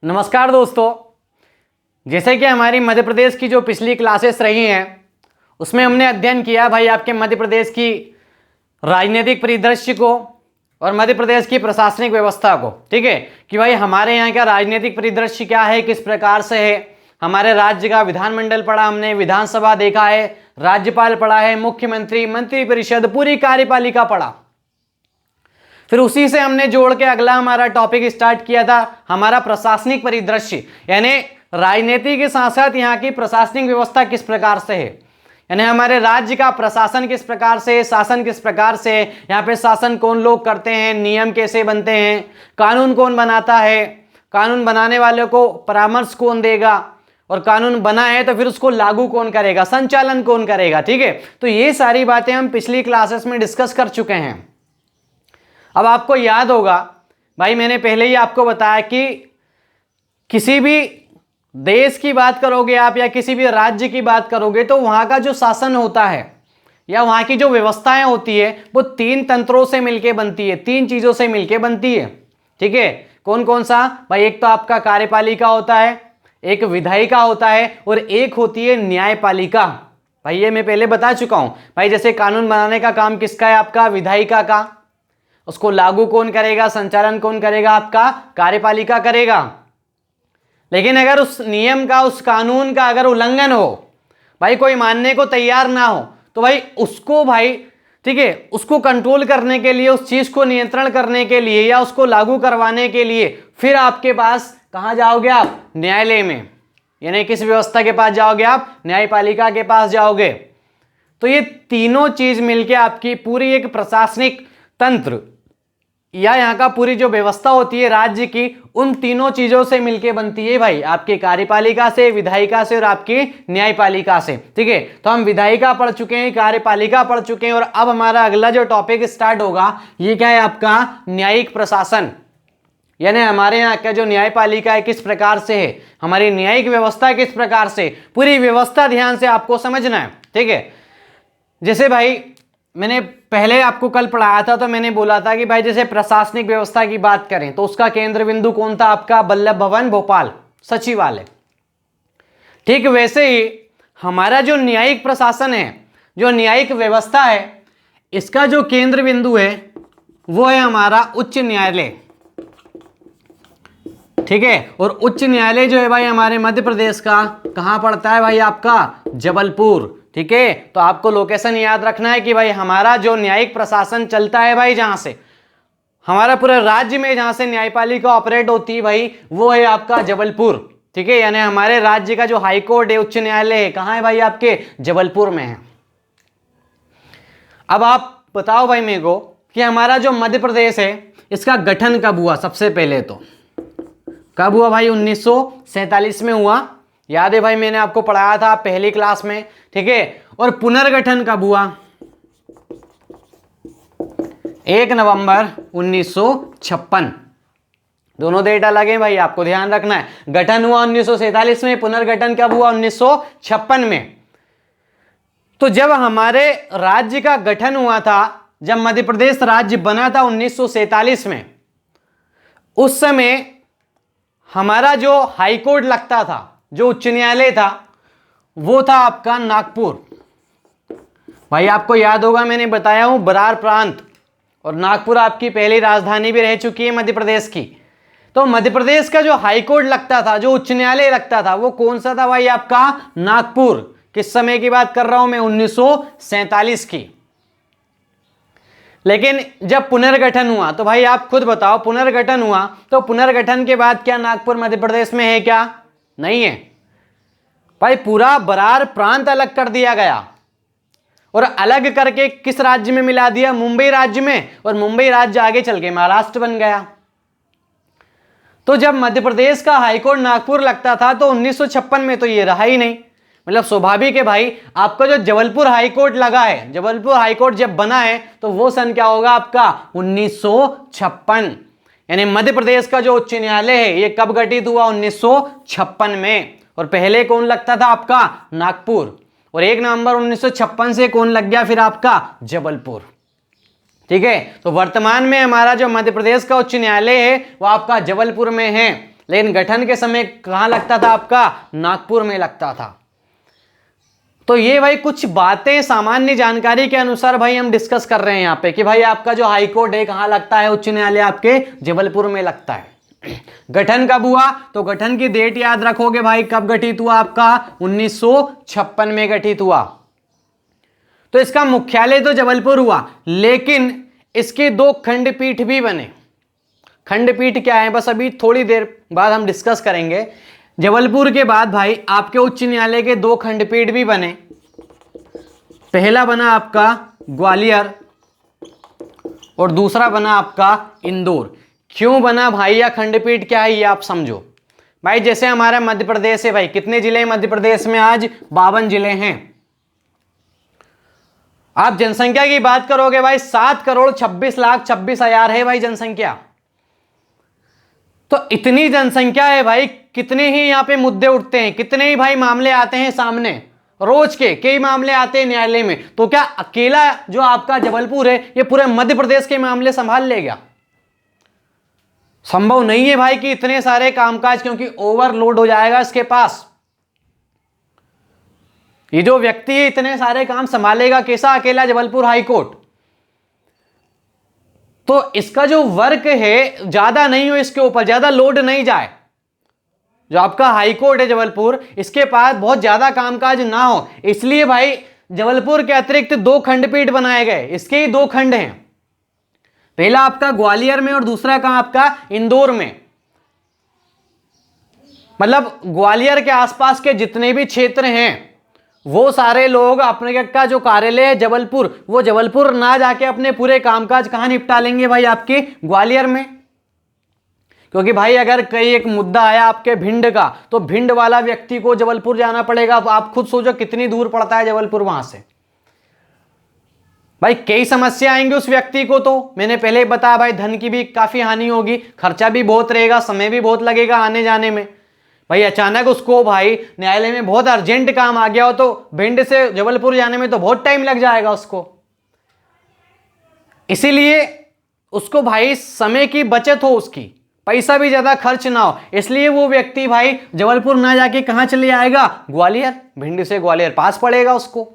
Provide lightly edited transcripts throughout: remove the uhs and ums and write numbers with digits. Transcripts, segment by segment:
नमस्कार दोस्तों। जैसे कि हमारी मध्य प्रदेश की जो पिछली क्लासेस रही हैं उसमें हमने अध्ययन किया भाई आपके मध्य प्रदेश की राजनीतिक परिदृश्य को और मध्य प्रदेश की प्रशासनिक व्यवस्था को। ठीक है कि भाई हमारे यहाँ का राजनीतिक परिदृश्य क्या है, किस प्रकार से है। हमारे राज्य का विधानमंडल पढ़ा हमने, विधानसभा देखा है, राज्यपाल पढ़ा है, मुख्यमंत्री, मंत्रिपरिषद, पूरी कार्यपालिका पढ़ा। फिर उसी से हमने जोड़ के अगला हमारा टॉपिक स्टार्ट किया था हमारा प्रशासनिक परिदृश्य, यानी राजनीति के साथ साथ यहाँ की प्रशासनिक व्यवस्था किस प्रकार से है, यानी हमारे राज्य का प्रशासन किस प्रकार से, शासन किस प्रकार से, यहाँ पे शासन कौन लोग करते हैं, नियम कैसे बनते हैं, कानून कौन बनाता है, कानून बनाने वाले को परामर्श कौन देगा, और कानून बना है तो फिर उसको लागू कौन करेगा, संचालन कौन करेगा। ठीक है, तो ये सारी बातें हम पिछली क्लासेस में डिस्कस कर चुके हैं। अब आपको याद होगा भाई मैंने पहले ही आपको बताया कि किसी भी देश की बात करोगे आप या किसी भी राज्य की बात करोगे तो वहाँ का जो शासन होता है या वहाँ की जो व्यवस्थाएं होती है वो तीन तंत्रों से मिलके बनती है, तीन चीज़ों से मिलके बनती है। ठीक है, कौन कौन सा भाई? एक तो आपका कार्यपालिका होता है, एक विधायिका होता है और एक होती है न्यायपालिका। भाई ये मैं पहले बता चुका हूँ भाई, जैसे कानून बनाने का काम किसका है? आपका विधायिका का। उसको लागू कौन करेगा, संचालन कौन करेगा? आपका कार्यपालिका करेगा। लेकिन अगर उस नियम का, उस कानून का अगर उल्लंघन हो, भाई कोई मानने को तैयार ना हो, तो भाई उसको भाई ठीक है उसको कंट्रोल करने के लिए, उस चीज को नियंत्रण करने के लिए या उसको लागू करवाने के लिए फिर आपके पास कहां जाओगे आप? न्यायालय में। यानी किस व्यवस्था के पास जाओगे आप? न्यायपालिका के पास जाओगे। तो ये तीनों चीज मिलके आपकी पूरी एक प्रशासनिक तंत्र या यहाँ का पूरी जो व्यवस्था होती है राज्य की, उन तीनों चीजों से मिलके बनती है भाई, आपकी कार्यपालिका से, विधायिका से और आपकी न्यायपालिका से। ठीक है, तो हम विधायिका पढ़ चुके हैं, कार्यपालिका पढ़ चुके हैं और अब हमारा अगला जो टॉपिक स्टार्ट होगा ये क्या है? आपका न्यायिक प्रशासन। यानी हमारे यहाँ का जो न्यायपालिका है किस प्रकार से है, हमारी न्यायिक व्यवस्था किस प्रकार से, पूरी व्यवस्था ध्यान से आपको समझना है। ठीक है, जैसे भाई मैंने पहले आपको कल पढ़ाया था तो मैंने बोला था कि भाई जैसे प्रशासनिक व्यवस्था की बात करें तो उसका केंद्र बिंदु कौन था? आपका वल्लभ भवन भोपाल सचिवालय। ठीक वैसे ही हमारा जो न्यायिक प्रशासन है, जो न्यायिक व्यवस्था है, इसका जो केंद्र बिंदु है वो है हमारा उच्च न्यायालय। ठीक है, और उच्च न्यायालय जो है भाई हमारे मध्य प्रदेश का कहां पड़ता है भाई? आपका जबलपुर। ठीक है, तो आपको लोकेशन याद रखना है कि भाई हमारा जो न्यायिक प्रशासन चलता है भाई, जहां से हमारा पूरे राज्य में जहां से न्यायपालिका ऑपरेट होती है भाई, वो है आपका जबलपुर। ठीक है, यानी हमारे राज्य का जो हाईकोर्ट है, उच्च न्यायालय है, कहां है भाई? आपके जबलपुर में है। अब आप बताओ भाई मेरे को कि हमारा जो मध्य प्रदेश है इसका गठन कब हुआ? सबसे पहले तो कब हुआ भाई? 1947 में हुआ। याद है भाई मैंने आपको पढ़ाया था पहली क्लास में। ठीक है, और पुनर्गठन कब हुआ? 1 नवंबर 1956। दोनों डेट अलग है भाई, आपको ध्यान रखना है। गठन हुआ 1947 में, पुनर्गठन कब हुआ? 1956 में। तो जब हमारे राज्य का गठन हुआ था, जब मध्य प्रदेश राज्य बना था 1947 में, उस समय हमारा जो हाईकोर्ट लगता था, जो उच्च न्यायालय था, वो था आपका नागपुर। भाई आपको याद होगा मैंने बताया हूं बरार प्रांत, और नागपुर आपकी पहली राजधानी भी रह चुकी है मध्य प्रदेश की। तो मध्य प्रदेश का जो हाईकोर्ट लगता था, जो उच्च न्यायालय लगता था, वो कौन सा था भाई? आपका नागपुर। किस समय की बात कर रहा हूं मैं? 1947 की। लेकिन जब पुनर्गठन हुआ तो भाई आप खुद बताओ, पुनर्गठन हुआ तो पुनर्गठन के बाद क्या नागपुर मध्य प्रदेश में है क्या? नहीं है भाई, पूरा बरार प्रांत अलग कर दिया गया और अलग करके किस राज्य में मिला दिया? मुंबई राज्य में, और मुंबई राज्य आगे चल के महाराष्ट्र बन गया। तो जब मध्य प्रदेश का हाईकोर्ट नागपुर लगता था तो 1956 में तो ये रहा ही नहीं। मतलब स्वाभाविक है भाई, आपका जो जबलपुर हाईकोर्ट लगा है, जबलपुर हाईकोर्ट जब बना है तो वो सन क्या होगा आपका? 1956। यानी मध्य प्रदेश का जो उच्च न्यायालय है ये कब गठित हुआ? 1956 में। और पहले कौन लगता था? आपका नागपुर। और 1 नवंबर 1956 से कौन लग गया फिर? आपका जबलपुर। ठीक है, तो वर्तमान में हमारा जो मध्य प्रदेश का उच्च न्यायालय है वो आपका जबलपुर में है। लेकिन गठन के समय कहाँ लगता था आपका, नागपुर में लगता था। तो ये भाई कुछ बातें सामान्य जानकारी के अनुसार भाई हम डिस्कस कर रहे हैं यहाँ पे कि भाई आपका जो हाई कोर्ट है कहाँ लगता है, उच्च न्यायालय आपके जबलपुर में लगता है। गठन कब हुआ, तो गठन की डेट याद रखोगे भाई, कब गठित हुआ आपका, 1956 में गठित हुआ। तो इसका मुख्यालय तो जबलपुर हुआ, लेकिन इसके 2 खंडपीठ भी बने। खंडपीठ क्या है, बस अभी थोड़ी देर बाद हम डिस्कस करेंगे। जबलपुर के बाद भाई आपके उच्च न्यायालय के 2 खंडपीठ भी बने। पहला बना आपका ग्वालियर और दूसरा बना आपका इंदौर। क्यों बना भाई, या खंडपीठ क्या है ये आप समझो भाई। जैसे हमारा मध्य प्रदेश है भाई, कितने जिले हैं मध्य प्रदेश में, आज 52 जिले हैं। आप जनसंख्या की बात करोगे भाई, 7,26,26,000 है भाई जनसंख्या। तो इतनी जनसंख्या है भाई, कितने ही यहां पे मुद्दे उठते हैं, कितने ही भाई मामले आते हैं सामने, रोज के कई मामले आते हैं न्यायालय में। तो क्या अकेला जो आपका जबलपुर है ये पूरे मध्य प्रदेश के मामले संभाल लेगा? संभव नहीं है भाई कि इतने सारे कामकाज, क्योंकि ओवरलोड हो जाएगा इसके पास। ये जो व्यक्ति है इतने सारे काम संभालेगा कैसा अकेला जबलपुर हाई कोर्ट? तो इसका जो वर्क है ज्यादा नहीं हो, इसके ऊपर ज्यादा लोड नहीं जाए। जो आपका हाई कोर्ट है जबलपुर, इसके पास बहुत ज्यादा कामकाज ना हो, इसलिए भाई जबलपुर के अतिरिक्त 2 खंडपीठ बनाए गए। इसके ही 2 खंड हैं, पहला आपका ग्वालियर में और दूसरा कहां आपका इंदौर में। मतलब ग्वालियर के आसपास के जितने भी क्षेत्र हैं वो सारे लोग अपने का जो कार्यालय है जबलपुर, वो जबलपुर ना जाके अपने पूरे कामकाज कहां निपटा लेंगे भाई, आपके ग्वालियर में। क्योंकि भाई अगर कई एक मुद्दा आया आपके भिंड का, तो भिंड वाला व्यक्ति को जबलपुर जाना पड़ेगा। आप खुद सोचो कितनी दूर पड़ता है जबलपुर वहां से। भाई कई समस्या आएंगी उस व्यक्ति को, तो मैंने पहले ही बताया भाई, धन की भी काफी हानि होगी, खर्चा भी बहुत रहेगा, समय भी बहुत लगेगा आने जाने में। भाई अचानक उसको भाई न्यायालय में बहुत अर्जेंट काम आ गया हो, तो भिंड से जबलपुर जाने में तो बहुत टाइम लग जाएगा उसको। इसीलिए उसको भाई समय की बचत हो, उसकी पैसा भी ज्यादा खर्च ना हो, इसलिए वो व्यक्ति भाई जबलपुर ना जाके कहां चले आएगा, ग्वालियर। भिंड से ग्वालियर पास पड़ेगा उसको।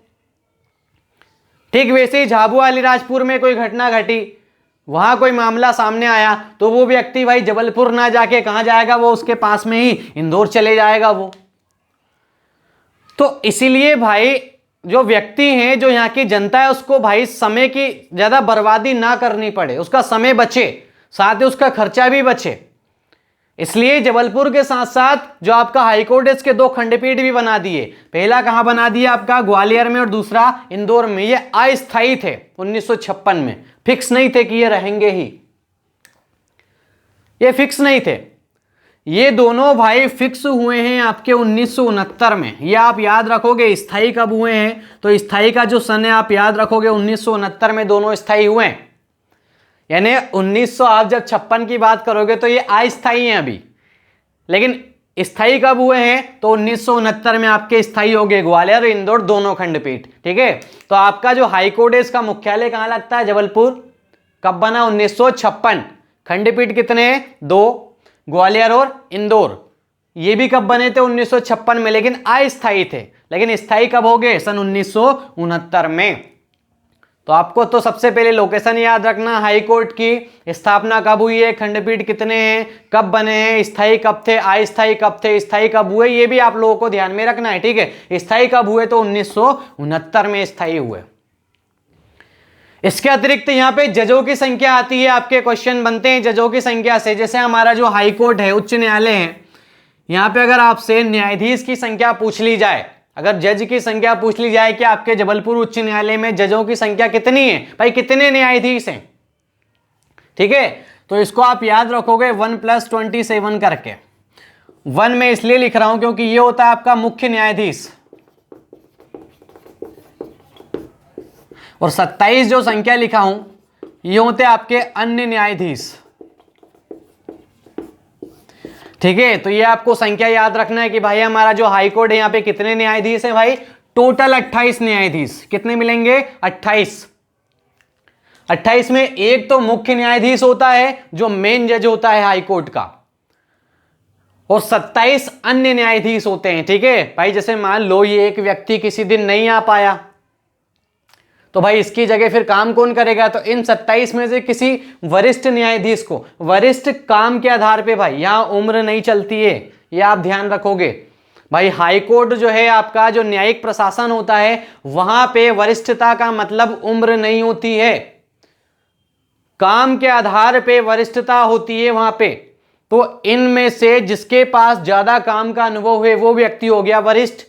ठीक वैसे ही झाबुआ अलीराजपुर में कोई घटना घटी, वहां कोई मामला सामने आया, तो वो व्यक्ति भाई जबलपुर ना जाके कहां जाएगा, वो उसके पास में ही इंदौर चले जाएगा वो। तो इसीलिए भाई जो व्यक्ति हैं, जो यहाँ की जनता है, उसको भाई समय की ज्यादा बर्बादी ना करनी पड़े, उसका समय बचे, साथ ही उसका खर्चा भी बचे। इसलिए जबलपुर के साथ साथ जो आपका हाईकोर्ट है, इसके 2 खंडपीठ भी बना दिए। पहला कहां बना दिया आपका ग्वालियर में और दूसरा इंदौर में। ये अस्थायी थे 1956 में, फिक्स नहीं थे कि ये रहेंगे ही, ये फिक्स नहीं थे। ये दोनों भाई फिक्स हुए हैं आपके 1969 में। ये आप याद रखोगे, स्थायी कब हुए हैं, तो स्थायी का जो सन है आप याद रखोगे, 1969 में दोनों स्थायी हुए हैं। यानी 1900 आप जब 56 की बात करोगे तो ये अस्थायी हैं अभी, लेकिन स्थायी कब हुए हैं, तो 1969 में आपके स्थायी हो गए ग्वालियर और इंदौर दोनों खंडपीठ। ठीक है, तो आपका जो हाईकोर्ट है इसका मुख्यालय कहां लगता है, जबलपुर। कब बना, 1956। खंडपीठ कितने हैं, 2, ग्वालियर और इंदौर। ये भी कब बने थे, 1956 में, लेकिन अस्थायी थे। लेकिन स्थायी कब हो गए, सन 1969 में। तो आपको तो सबसे पहले लोकेशन याद रखना, हाई कोर्ट की स्थापना कब हुई है, खंडपीठ कितने हैं, कब बने हैं, स्थायी कब थे, अस्थायी कब थे, स्थायी कब हुए, ये भी आप लोगों को ध्यान में रखना है। ठीक है, स्थायी कब हुए, तो 1969 में स्थायी हुए। इसके अतिरिक्त यहाँ पे जजों की संख्या आती है, आपके क्वेश्चन बनते हैं जजों की संख्या से। जैसे हमारा जो हाई कोर्ट है, उच्च न्यायालय है, यहाँ पे अगर आपसे न्यायाधीश की संख्या पूछ ली जाए, अगर जज की संख्या पूछ ली जाए कि आपके जबलपुर उच्च न्यायालय में जजों की संख्या कितनी है, भाई कितने न्यायाधीश हैं, ठीक है, तो इसको आप याद रखोगे 1 + 27 करके। 1 में इसलिए लिख रहा हूं क्योंकि ये होता है आपका मुख्य न्यायाधीश, और 27 जो संख्या लिखा हूं ये होते आपके अन्य न्यायाधीश। ठीक है, तो ये आपको संख्या याद रखना है कि भाई हमारा जो हाई कोर्ट है यहाँ पे कितने न्यायाधीश है, भाई टोटल 28 न्यायाधीश। कितने मिलेंगे, 28। 28 में एक तो मुख्य न्यायाधीश होता है जो मेन जज होता है हाई कोर्ट का, और 27 अन्य न्यायाधीश होते हैं। ठीक है भाई, जैसे मान लो ये एक व्यक्ति किसी दिन नहीं आ पाया, तो भाई इसकी जगह फिर काम कौन करेगा? तो इन 27 में से किसी वरिष्ठ न्यायाधीश को, वरिष्ठ काम के आधार पे भाई, यहां उम्र नहीं चलती है, ये आप ध्यान रखोगे भाई। हाई कोर्ट जो है आपका, जो न्यायिक प्रशासन होता है, वहां पे वरिष्ठता का मतलब उम्र नहीं होती है, काम के आधार पे वरिष्ठता होती है वहां पे। तो इनमें से जिसके पास ज्यादा काम का अनुभव है वो व्यक्ति हो गया वरिष्ठ।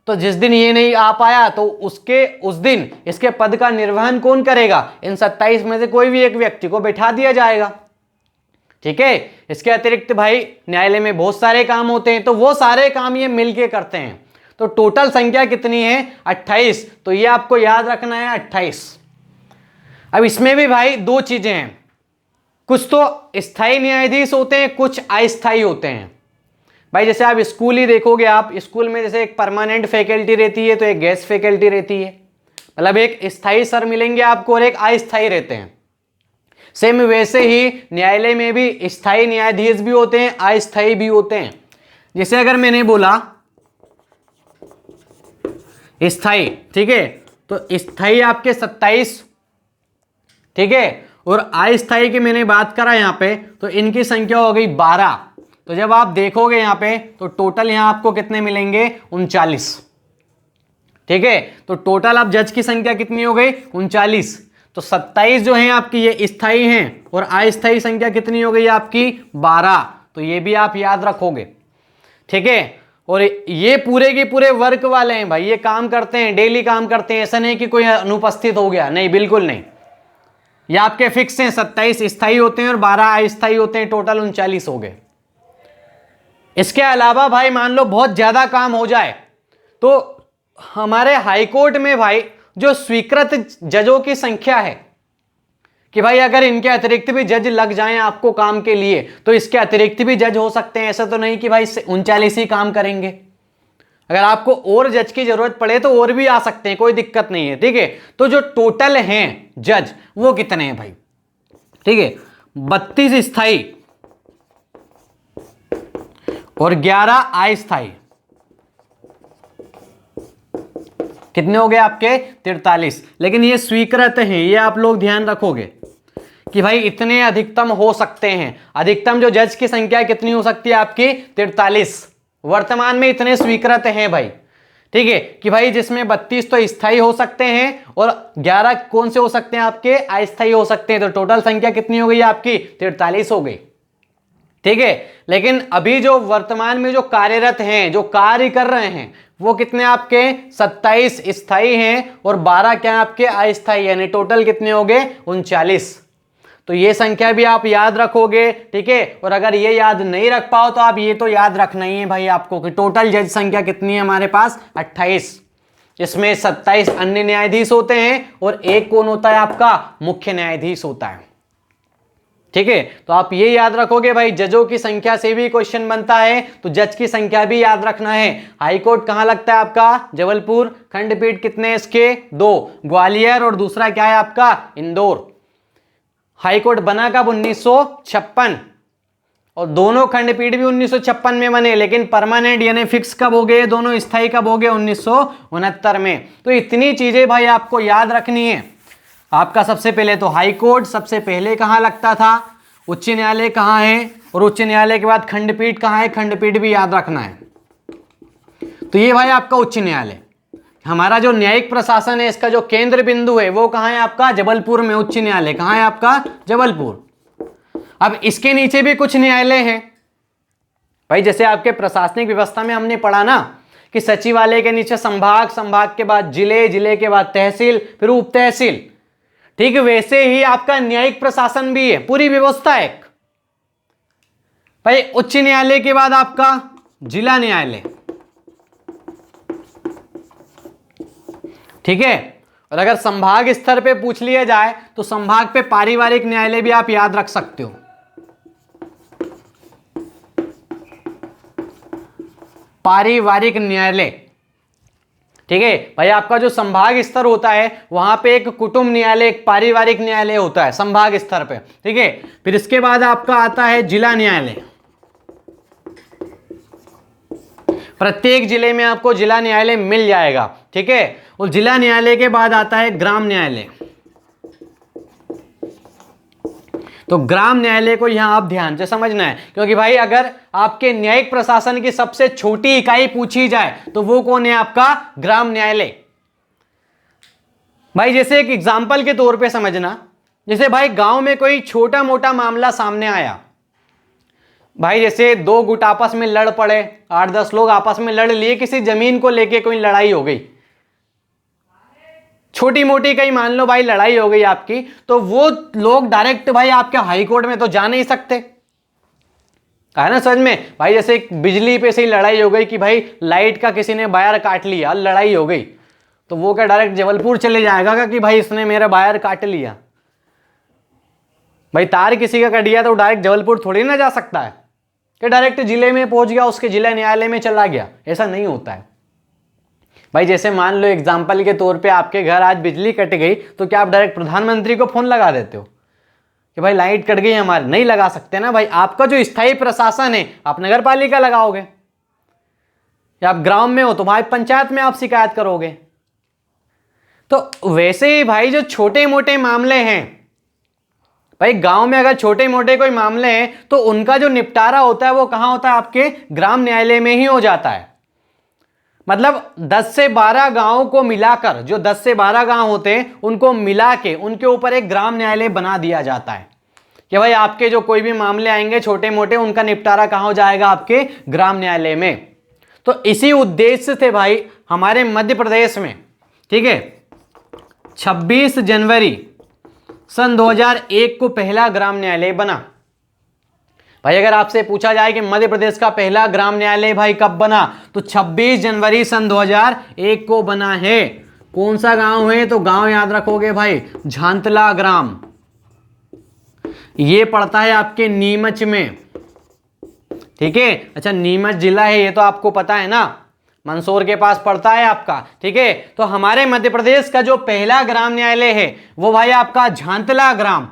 तो जिस दिन ये नहीं आ पाया तो उसके उस दिन इसके पद का निर्वहन कौन करेगा? इन 27 में से कोई भी एक व्यक्ति को बैठा दिया जाएगा। ठीक है, इसके अतिरिक्त भाई न्यायालय में बहुत सारे काम होते हैं, तो वो सारे काम ये मिलके करते हैं। तो टोटल संख्या कितनी है? 28। तो ये आपको याद रखना है, 28। अब इसमें भी भाई दो चीजें हैं, कुछ तो स्थायी न्यायाधीश होते हैं, कुछ अस्थायी होते हैं। भाई जैसे आप स्कूल ही देखोगे, आप स्कूल में जैसे एक परमानेंट फैकल्टी रहती है तो एक गेस्ट फैकल्टी रहती है, मतलब एक स्थायी सर मिलेंगे आपको और एक अस्थायी रहते हैं। सेम वैसे ही न्यायालय में भी स्थायी न्यायाधीश भी होते हैं, अस्थायी भी होते हैं। जैसे अगर मैंने बोला स्थायी, ठीक है, तो स्थायी आपके 27, ठीक है, और अस्थायी की मैंने बात करा यहां पे, तो इनकी संख्या हो गई 12। तो जब आप देखोगे यहां पे तो टोटल यहां आपको कितने मिलेंगे? 39। ठीक है, तो टोटल अब जज की संख्या कितनी हो गई? 39। तो 27 जो है आपकी ये स्थायी हैं और अस्थायी संख्या कितनी हो गई आपकी? 12। तो ये भी आप याद रखोगे। ठीक है, और ये पूरे के पूरे वर्क वाले हैं भाई, ये काम करते हैं, डेली काम करते हैं, ऐसा नहीं कि कोई अनुपस्थित हो गया, नहीं, बिल्कुल नहीं। ये आपके फिक्स हैं, 27 स्थायी होते हैं और 12 अस्थायी होते हैं, टोटल 39 हो गए। इसके अलावा भाई मान लो बहुत ज्यादा काम हो जाए तो हमारे हाईकोर्ट में भाई जो स्वीकृत जजों की संख्या है कि भाई अगर इनके अतिरिक्त भी जज लग जाएं आपको काम के लिए तो इसके अतिरिक्त भी जज हो सकते हैं, ऐसा तो नहीं कि भाई 39 ही काम करेंगे। अगर आपको और जज की जरूरत पड़े तो और भी आ सकते हैं, कोई दिक्कत नहीं है। ठीक है, तो जो टोटल हैं जज वो कितने हैं भाई? ठीक है, 32 स्थायी और 11 अस्थायी। कितने हो गए आपके? 43। लेकिन ये स्वीकृत हैं, ये आप लोग ध्यान रखोगे कि भाई इतने अधिकतम हो सकते हैं। अधिकतम जो जज की संख्या कितनी हो सकती है आपकी? 43। वर्तमान में इतने स्वीकृत हैं भाई। ठीक है, कि भाई जिसमें 32 तो स्थायी हो सकते हैं और 11 कौन से हो सकते हैं आपके? अस्थायी हो सकते हैं। तो टोटल संख्या कितनी हो गई आपकी? 43 हो गई। ठीक है, लेकिन अभी जो वर्तमान में जो कार्यरत हैं, जो कार्य कर रहे हैं, वो कितने आपके? 27 स्थायी हैं और 12 क्या आपके? अस्थायी, यानी टोटल कितने हो गए? 39। तो ये संख्या भी आप याद रखोगे। ठीक है, और अगर ये याद नहीं रख पाओ तो आप ये तो याद रखना ही है भाई आपको कि टोटल जज संख्या कितनी है हमारे पास? 28। इसमें 27 अन्य न्यायाधीश होते हैं और एक कौन होता है आपका? मुख्य न्यायाधीश होता है। ठीक है, तो आप ये याद रखोगे भाई, जजों की संख्या से भी क्वेश्चन बनता है तो जज की संख्या भी याद रखना है। हाईकोर्ट कहां लगता है आपका? जबलपुर। खंडपीठ कितने हैं इसके? 2, ग्वालियर और दूसरा क्या है आपका? इंदौर। हाईकोर्ट बना कब? 1956, और दोनों खंडपीठ भी 1956 में बने, लेकिन परमानेंट यानी फिक्स कब हो गए? दोनों स्थायी कब हो गए? 1969 में। तो इतनी चीजें भाई आपको याद रखनी है। आपका सबसे पहले तो हाई कोर्ट सबसे पहले कहाँ लगता था, उच्च न्यायालय कहाँ है, और उच्च न्यायालय के बाद खंडपीठ कहाँ है, खंडपीठ भी याद रखना है। तो ये भाई आपका उच्च न्यायालय, हमारा जो न्यायिक प्रशासन है इसका जो केंद्र बिंदु है वो कहाँ है आपका? जबलपुर में। उच्च न्यायालय कहाँ है आपका? जबलपुर। अब इसके नीचे भी कुछ न्यायालय हैं भाई, जैसे आपके प्रशासनिक व्यवस्था में हमने पढ़ा ना कि सचिवालय के नीचे संभाग, संभाग के बाद जिले, जिले के बाद तहसील, फिर उप तहसील। ठीक, वैसे ही आपका न्यायिक प्रशासन भी है, पूरी व्यवस्था है भाई। उच्च न्यायालय के बाद आपका जिला न्यायालय। ठीक है, और अगर संभाग स्तर पे पूछ लिया जाए तो संभाग पे पारिवारिक न्यायालय भी आप याद रख सकते हो। पारिवारिक न्यायालय। ठीक है भाई, आपका जो संभाग स्तर होता है वहां पे एक कुटुंब न्यायालय, एक पारिवारिक न्यायालय होता है संभाग स्तर पे। ठीक है, फिर इसके बाद आपका आता है जिला न्यायालय। प्रत्येक जिले में आपको जिला न्यायालय मिल जाएगा, ठीक है। और जिला न्यायालय के बाद आता है ग्राम न्यायालय। तो ग्राम न्यायालय को यहां आप ध्यान से समझना है, क्योंकि भाई अगर आपके न्यायिक प्रशासन की सबसे छोटी इकाई पूछी जाए तो वो कौन है? आपका ग्राम न्यायालय। भाई जैसे एक एग्जाम्पल के तौर पे समझना, जैसे भाई गांव में कोई छोटा मोटा मामला सामने आया, भाई जैसे दो गुट आपस में लड़ पड़े, 8-10 लोग आपस में लड़ लिए, किसी जमीन को लेके कोई लड़ाई हो गई, छोटी मोटी कहीं मान लो भाई लड़ाई हो गई आपकी, तो वो लोग डायरेक्ट भाई आपके हाई कोर्ट में तो जा नहीं सकते, है ना समझ में। भाई जैसे एक बिजली पे से ही लड़ाई हो गई कि भाई लाइट का किसी ने वायर काट लिया, लड़ाई हो गई, तो वो क्या डायरेक्ट जबलपुर चले जाएगा कि भाई इसने मेरा वायर काट लिया? भाई तार किसी का कट गया तो डायरेक्ट जबलपुर थोड़ी ना जा सकता है कि डायरेक्ट जिले में पहुंच गया, उसके जिला न्यायालय में चला गया, ऐसा नहीं होता है। भाई जैसे मान लो एग्जाम्पल के तौर पे आपके घर आज बिजली कट गई, तो क्या आप डायरेक्ट प्रधानमंत्री को फोन लगा देते हो कि भाई लाइट कट गई हमारी? नहीं लगा सकते ना भाई। आपका जो स्थायी प्रशासन है आप नगर पालिका लगाओगे, या आप ग्राम में हो तो भाई पंचायत में आप शिकायत करोगे। तो वैसे ही भाई जो छोटे मोटे मामले हैं, भाई गांव में अगर छोटे मोटे कोई मामले हैं तो उनका जो निपटारा होता है वो कहां होता है? आपके ग्राम न्यायालय में ही हो जाता है। मतलब 10 से 12 गांवों को मिलाकर, जो 10 से 12 गांव होते हैं उनको मिला के उनके ऊपर एक ग्राम न्यायालय बना दिया जाता है कि भाई आपके जो कोई भी मामले आएंगे छोटे मोटे, उनका निपटारा कहां हो जाएगा? आपके ग्राम न्यायालय में। तो इसी उद्देश्य से भाई हमारे मध्य प्रदेश में, ठीक है, 26 जनवरी सन 2001 को पहला ग्राम न्यायालय बना। भाई अगर आपसे पूछा जाए कि मध्य प्रदेश का पहला ग्राम न्यायालय भाई कब बना, तो 26 जनवरी सन 2001 को बना है। कौन सा गांव है? तो गांव याद रखोगे भाई, झांतला ग्राम। ये पड़ता है आपके नीमच में, ठीक है। अच्छा नीमच जिला है, ये तो आपको पता है ना, मंदसौर के पास पड़ता है आपका, ठीक है। तो हमारे मध्य प्रदेश का जो पहला ग्राम न्यायालय है वो भाई आपका झांतला ग्राम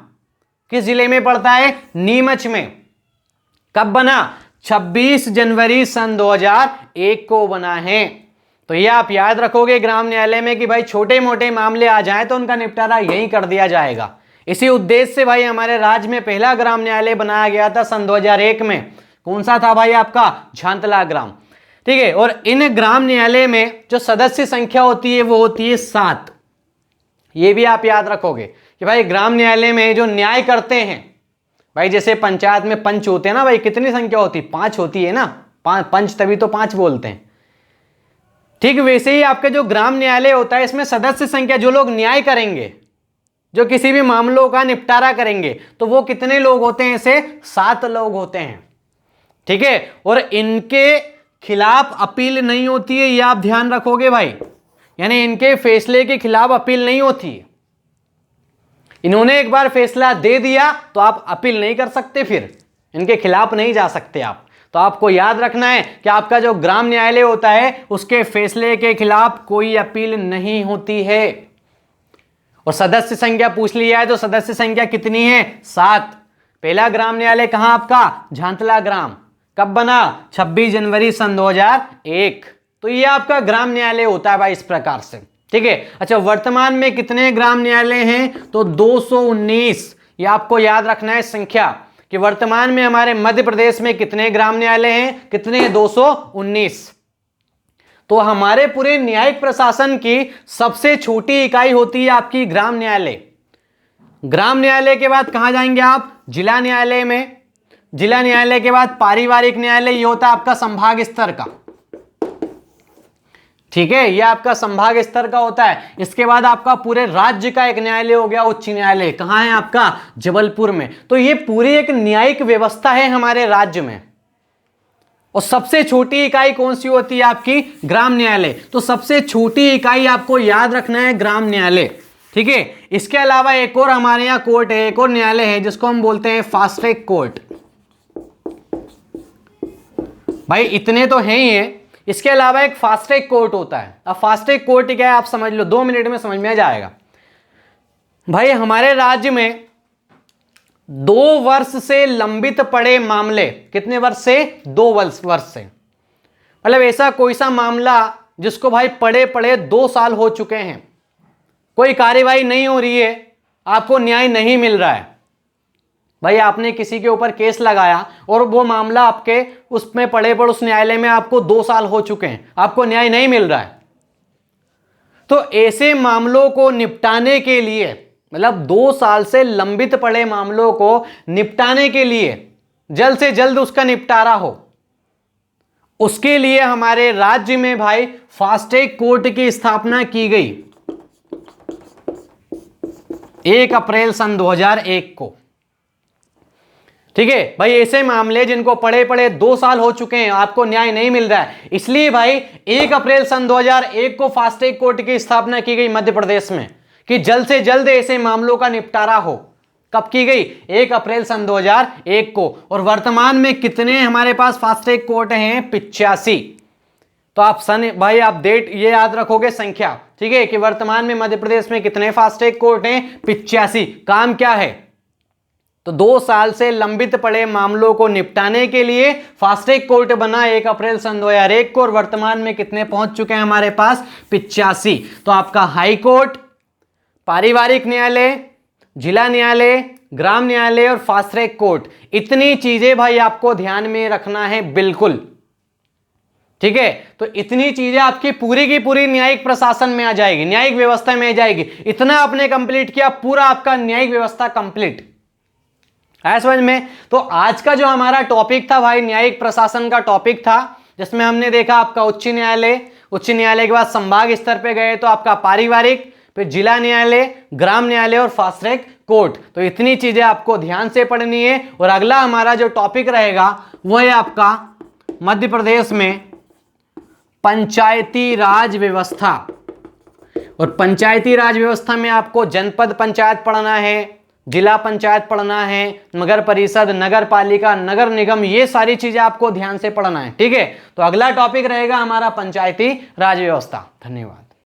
किस जिले में पड़ता है? नीमच में। कब बना? 26 जनवरी सन 2001 को बना है। तो ये आप याद रखोगे ग्राम न्यायालय में कि भाई छोटे मोटे मामले आ जाए तो उनका निपटारा यहीं कर दिया जाएगा। इसी उद्देश्य से भाई हमारे राज्य में पहला ग्राम न्यायालय बनाया गया था सन 2001 में। कौन सा था भाई? आपका झांतला ग्राम, ठीक है। और इन ग्राम न्यायालय में जो सदस्य संख्या होती है वो होती है 7। ये भी आप याद रखोगे कि भाई ग्राम न्यायालय में जो न्याय करते हैं, भाई जैसे पंचायत में पंच होते हैं ना भाई, कितनी संख्या होती है? 5 होती है ना, पंच, तभी तो 5 बोलते हैं। ठीक वैसे ही आपके जो ग्राम न्यायालय होता है इसमें सदस्य संख्या, जो लोग न्याय करेंगे, जो किसी भी मामलों का निपटारा करेंगे, तो वो कितने लोग होते हैं? ऐसे 7 लोग होते हैं, ठीक है। और इनके खिलाफ अपील नहीं होती है, ये आप ध्यान रखोगे भाई, यानी इनके फैसले के खिलाफ अपील नहीं होती है। इन्होंने एक बार फैसला दे दिया तो आप अपील नहीं कर सकते, फिर इनके खिलाफ नहीं जा सकते आप। तो आपको याद रखना है कि आपका जो ग्राम न्यायालय होता है उसके फैसले के खिलाफ कोई अपील नहीं होती है। और सदस्य संख्या पूछ लिया है तो सदस्य संख्या कितनी है? 7। पहला ग्राम न्यायालय कहां आपका? झांतला ग्राम। कब बना? 26 जनवरी सन 2001। तो ये आपका ग्राम न्यायालय होता है भाई इस प्रकार से, ठीक है। अच्छा वर्तमान में कितने ग्राम न्यायालय हैं? तो 219। ये आपको याद रखना है संख्या कि वर्तमान में हमारे मध्य प्रदेश में कितने ग्राम न्यायालय हैं? कितने? 219। तो हमारे पूरे न्यायिक प्रशासन की सबसे छोटी इकाई होती है आपकी ग्राम न्यायालय। ग्राम न्यायालय के बाद कहां जाएंगे आप? जिला न्यायालय में। जिला न्यायालय के बाद पारिवारिक न्यायालय, ये होता है आपका संभाग स्तर का, ठीक है, ये आपका संभाग स्तर का होता है। इसके बाद आपका पूरे राज्य का एक न्यायालय हो गया उच्च न्यायालय। कहां है आपका? जबलपुर में। तो ये पूरी एक न्यायिक व्यवस्था है हमारे राज्य में। और सबसे छोटी इकाई कौन सी होती है? आपकी ग्राम न्यायालय। तो सबसे छोटी इकाई आपको याद रखना है ग्राम न्यायालय, ठीक है। इसके अलावा एक और हमारे यहाँ कोर्ट है, एक और न्यायालय है जिसको हम बोलते हैं फास्ट ट्रैक कोर्ट। भाई इतने तो हैं ही है, इसके अलावा एक फास्ट ट्रैक कोर्ट होता है। अब फास्ट ट्रैक कोर्ट क्या है आप समझ लो, 2 मिनट में समझ में आ जाएगा। भाई हमारे राज्य में 2 वर्ष से लंबित पड़े मामले, कितने वर्ष से? 2 वर्ष से, मतलब ऐसा कोई सा मामला जिसको भाई पड़े पड़े 2 साल हो चुके हैं, कोई कार्यवाही नहीं हो रही है, आपको न्याय नहीं मिल रहा है। भाई आपने किसी के ऊपर केस लगाया और वो मामला आपके उसमें पड़े पड़ उस न्यायालय में आपको 2 साल हो चुके हैं, आपको न्याय नहीं मिल रहा है। तो ऐसे मामलों को निपटाने के लिए, मतलब 2 साल से लंबित पड़े मामलों को निपटाने के लिए जल्द से जल्द उसका निपटारा हो, उसके लिए हमारे राज्य में भाई फास्ट ट्रैक कोर्ट की स्थापना की गई 1 अप्रैल सन 2001 को। ठीक है भाई, ऐसे मामले जिनको पड़े पड़े 2 साल हो चुके हैं, आपको न्याय नहीं मिल रहा है, इसलिए भाई 1 अप्रैल सन 2001 को फास्ट ट्रैक कोर्ट की स्थापना की गई मध्य प्रदेश में कि जल्द से जल्द ऐसे मामलों का निपटारा हो। कब की गई? 1 अप्रैल सन 2001 को। और वर्तमान में कितने हमारे पास फास्ट ट्रैक कोर्ट हैं? 85। तो आप भाई आप डेट ये याद रखोगे, संख्या, ठीक है, कि वर्तमान में मध्य प्रदेश में कितने फास्ट ट्रैक कोर्ट हैं? 85। काम क्या है? तो 2 साल से लंबित पड़े मामलों को निपटाने के लिए फास्ट ट्रैक कोर्ट बना 1 अप्रैल सन 2001 को, और वर्तमान में कितने पहुंच चुके हैं हमारे पास? 85। तो आपका हाई कोर्ट, पारिवारिक न्यायालय, जिला न्यायालय, ग्राम न्यायालय और फास्ट ट्रैक कोर्ट, इतनी चीजें भाई आपको ध्यान में रखना है बिल्कुल। ठीक है, तो इतनी चीजें आपकी पूरी की पूरी न्यायिक प्रशासन में आ जाएगी, न्यायिक व्यवस्था में आ जाएगी। इतना आपने कंप्लीट किया, पूरा आपका न्यायिक व्यवस्था कंप्लीट है समझ में। तो आज का जो हमारा टॉपिक था भाई, न्यायिक प्रशासन का टॉपिक था, जिसमें हमने देखा आपका उच्च न्यायालय, उच्च न्यायालय के बाद संभाग स्तर पे गए तो आपका पारिवारिक, फिर जिला न्यायालय, ग्राम न्यायालय और फास्ट ट्रैक कोर्ट। तो इतनी चीजें आपको ध्यान से पढ़नी है। और अगला हमारा जो टॉपिक रहेगा वो है आपका मध्य प्रदेश में पंचायती राज व्यवस्था। और पंचायती राज व्यवस्था में आपको जनपद पंचायत पढ़ना है, जिला पंचायत पढ़ना है, नगर परिषद, नगर पालिका, नगर निगम, ये सारी चीजें आपको ध्यान से पढ़ना है। ठीक है, तो अगला टॉपिक रहेगा हमारा पंचायती राज व्यवस्था। धन्यवाद।